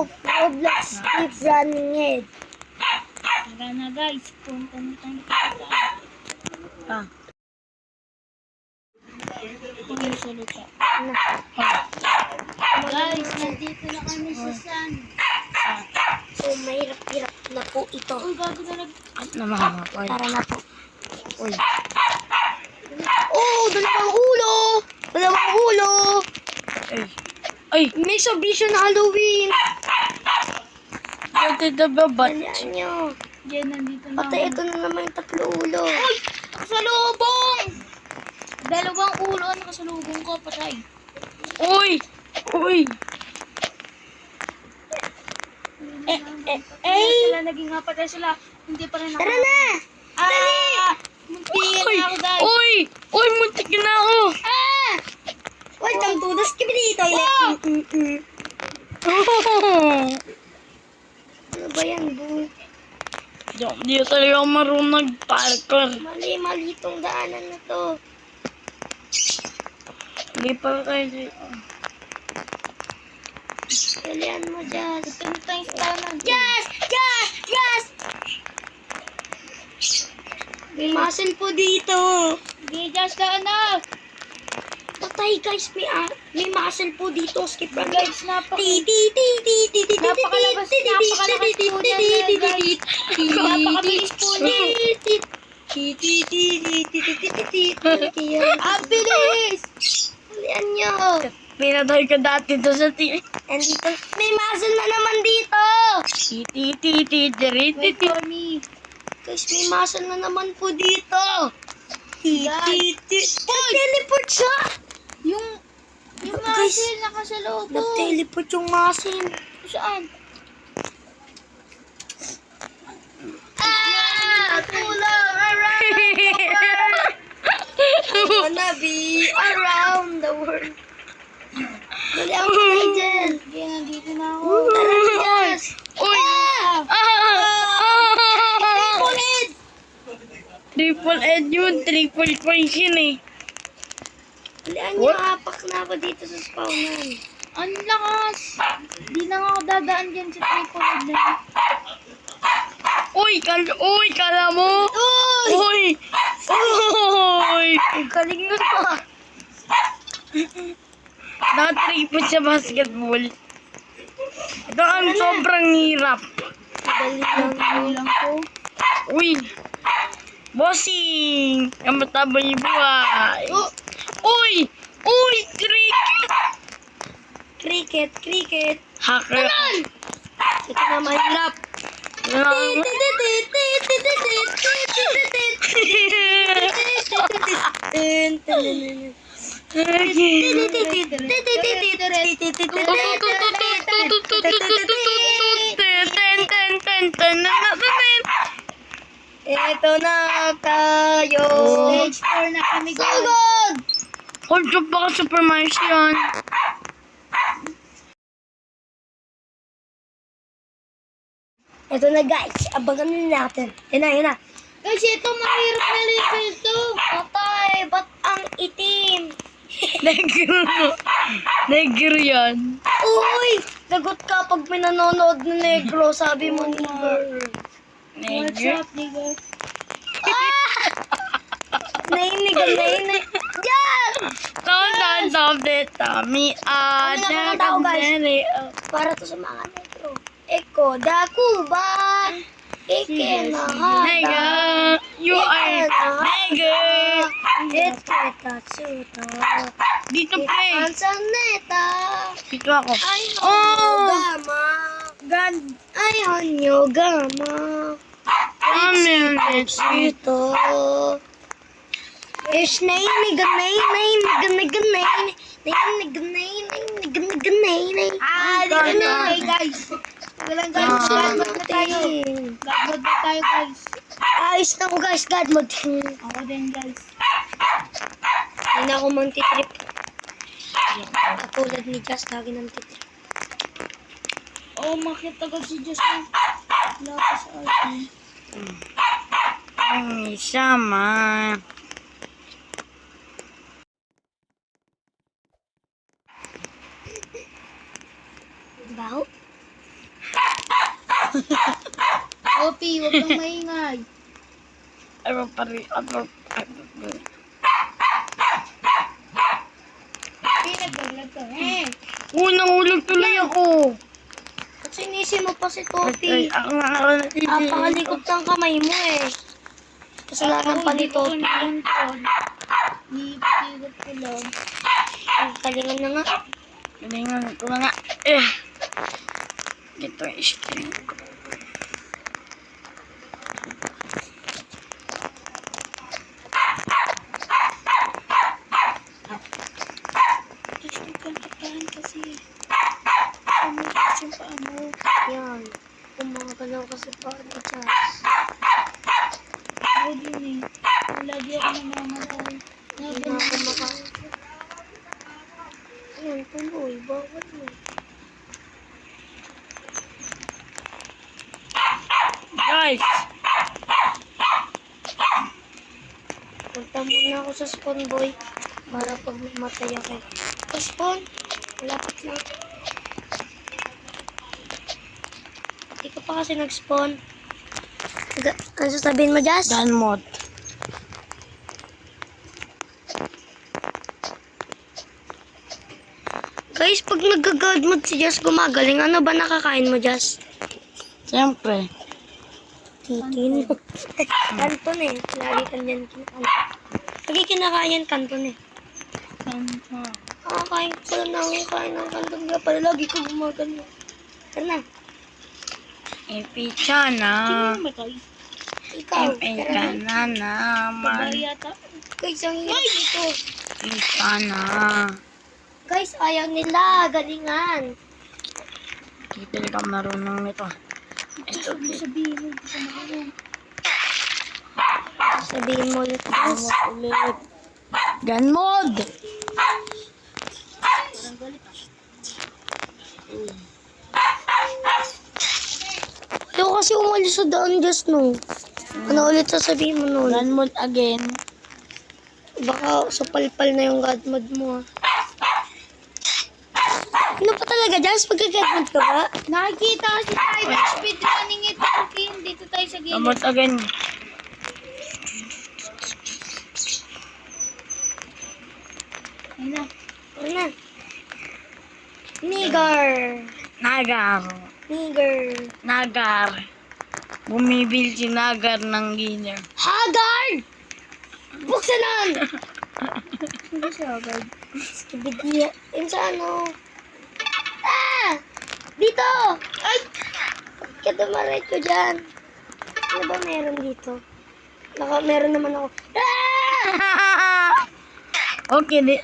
of Roblox keep running it. Tara na guys, punta na tayo. Ah. Kung yung salita. Ano? Guys, nandito na kami sa San. So, mahirap-hirap na po ito. Uy, gago na nag... Namamakoy. Tara na po. Uy. Oh, dalawang ulo! Dalawang ulo! Ay. Ay. May submission na Halloween! Pwede na ba ba't? Ayan nyo. Yan, nandito na Patay, ito na naman yung tatlo ulo. Uy! Nakasalubong! Dalawang ulo ang nakasalubong ko, patay. Uy. Uy. Patay sila, naging patay sila. Hindi pa rin ako. Tara na! Munti Uy. na ako guys. Uy. Uy, muntik na ako. Welcome to the Skibidi Toilet. Ano ba yan, bu? Di talaga ako marunong parkour. Mali itong daanan na to. Hindi pa kayo dito. Dalian mo, Jazz. Ito na tayong stanan. Jazz! Jazz! Jazz! May muscle po dito. Hindi, just daan na. Patay, guys. May muscle po dito. Skip run. Guys, napakalabas po niyan, guys. Napakabilis po niyan. Ang bilis! Dalian nyo. Pinatay ka dati to sa And dito, may muscle na naman dito. Wait for me. Guys, may muscle na naman po dito. Guys. Nag-teleport siya. Yung Guys, muscle nakasalubong. Nag-teleport yung muscle. Saan? Tulong around wanna be around the world. Dali ako kayo dyan. Hindi, nandito na ako. Tara na, Jazz. Uy. Triple head. Triple Ed yun. Triple points yun eh. Dalian nyo, hapak na ako dito sa spawnan. Ang lakas! Di na nga ako dadaan dyan sa triple head na yun. Uy, kala mo? Uy! Uy! Ang galing nun pa. Nakatripod sa basketball. Ito ang sobrang hirap. Dali lang po. Uy! Bossing! Kamataba yung buhay. Uy! Uy! Cricket! Cricket. Hacker! Ito na mahirap. Ito na tayo. Stage 4 na kami guys. Sugod! Hold up baka Super Mario yan. Ito na guys, abangan na natin. Yan na. Guys, ito mahirap na level 2. Patay, ba't ang itim? Negro yan. Uy! Lagot ka pag may nanonood na negro, sabi mo nigger. What's Negro? up, nigga? Nainig. Yan! Don't the tummy. Ano na tao, guys? Para to sa mga negro. Eko, dakuba! Ike na Nega, you are Nega. Ito, tatsuto. Dito pre. Ansaneta. Dito ako. Ay, Oh! gama. God. Ay, honyo, gama. Amen. Ito. Ish, nay. Okay, guys. Walang guys, godmod na tayo. Godmod na tayo, guys. Ayos na ko guys, God mode. Ako din, guys. Hindi na ako mantitrip. Katulad ni Jazz, lagi nang titrip. Oh, makita agad si Diyos na. Wala pa sa atin. Ay, sama. Baho? Opi, huwag kang maingay. Ano pa rin? Pinagbalag ka. Nahulog tuloy ako. At sinisi mo pa si Ay, Topi. ako nga Pangalikot ng kamay mo eh. Kasalanan pa ni Topi. Ipigot ko lang. Talingan na nga. Galingan ko na nga. Ito yung string ko. Yan. Kumagalaw kasi pa ni Jazz. Huwag yun eh. Lagi ako namamatay. Hindi na ako makain. Ayan, tuloy. Bawal mo. Guys! Punta muna ako sa spawn boy. Para pag namatay ako. Sa spawn? Malapit lang. Hindi ka pa kasi nag-spawn. Ano sasabihin mo, Jazz? Gun mode. Guys, pag nag-guard mode si Jazz gumagaling, ano ba nakakain mo, Jazz? Siyempre. Titin. Kanton eh. Lagi ka dyan kinakain. Lagi kinakain yan kanton eh. Kain ko lang kain ng kanton. Kaya pala lagi ka gumagano. Tara na. Ipicha na. Ikaw. Ipicha na naman. Babae yata. Guys, ang hirap dito. Ipicha na. Guys, ayaw nila. Galingan. Hindi talaga marunong nito. Ito, Sabihin mo, hindi ka marunong. Sabihin mo ulit, Jazz. ulit. Gun mode! Parang galit ah. Ayaw kasi umalis sa daan, Jazz, no? Ano ulit sasabihin mo nun? Gun mode again. Baka sa palpal na yung god mode mo, ah. Ano pa talaga, Jazz? Pagka-god mode ka ba? Nakikita kasi tayo ng speedrunning ito. Okay, dito tayo sa Gun gilid. mode again. Ayun na. Ano na? Nigar. Nagar. Nigar. Nagar. Bumibil si Nagar ng ginner. Haggard! Buksan nun! Hindi siya agad. Skibidi. Yun sa ano? Ah! Dito! Ay! Kaya dumaretso dyan. Ano ba meron dito? Meron naman ako. Ah! Okay, di.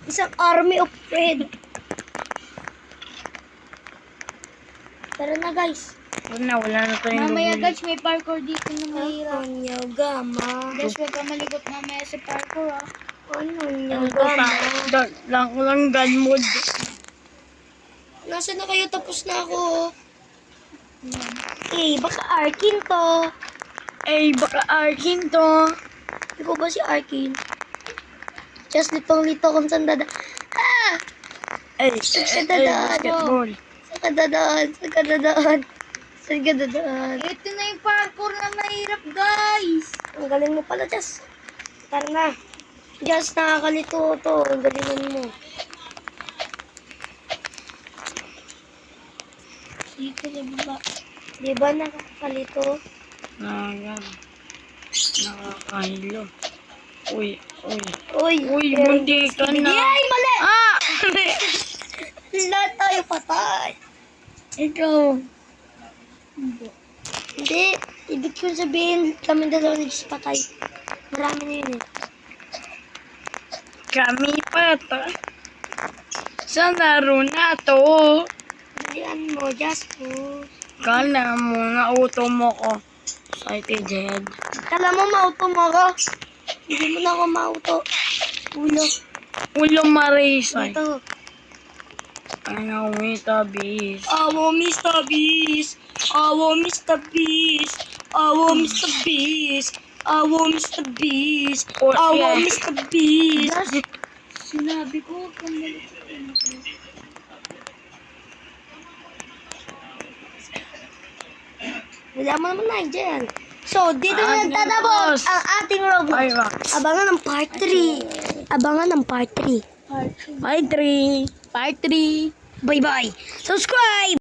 Isang army of red. Tara na, guys. Wala na tayong Mamaya bumili. guys, may parkour dito na mahirap. Ano gama? Guys, huwag ka maligot mamaya sa parkour ah. Ano Ano gama? pa? Lang gun mode. Nasaan na kayo? Tapos na ako. Eh, baka Arkin to. Ay, baka Arkin to. Ikaw ba si Arkin? Just litong-lito kung saan dada. Ah! Ay, basketball. Saan ka dadaan? Saan ka dadaan? Saan ka dadaan? Ito na yung parkour na mahirap guys. Ang galing mo pala, Jess. Tara na. Jess, nakakalito to. Ang galingan mo. Dito sa baba. Di ba nakakalito? Nakakahilo. Uy. Uy, Uy, bundi ka na. Yay, mali! Ah! Lahat tayo patay. Ikaw. Hindi. Ibig ko sabihin, kami dalawa nagpatay. Marami na yun eh. Kami pa to. Sa laro na to. Dalian mo, Jasper. Kala mo, nauto mo ko. Excited head. Kala mo mauto mo ako? Hindi mo na ako mauto. Ulo. Ulo marisay. Dito. Ano, Mr. Beast. Awo, Mr. Beast. Awo, Mr. Beast. Awo, Mr. Beast. Awo, Mr. Beast. Awo, Okay. Mr. Beast. Sinabi ko, huwag kang malit. Wala mo naman na dyan. So, dito na Ah, nagtatapos Roblox. ang ating Roblox. Roblox. Abangan ng part 3. Abangan ng part 3. Part 3. Part 3. Bye-bye. Subscribe!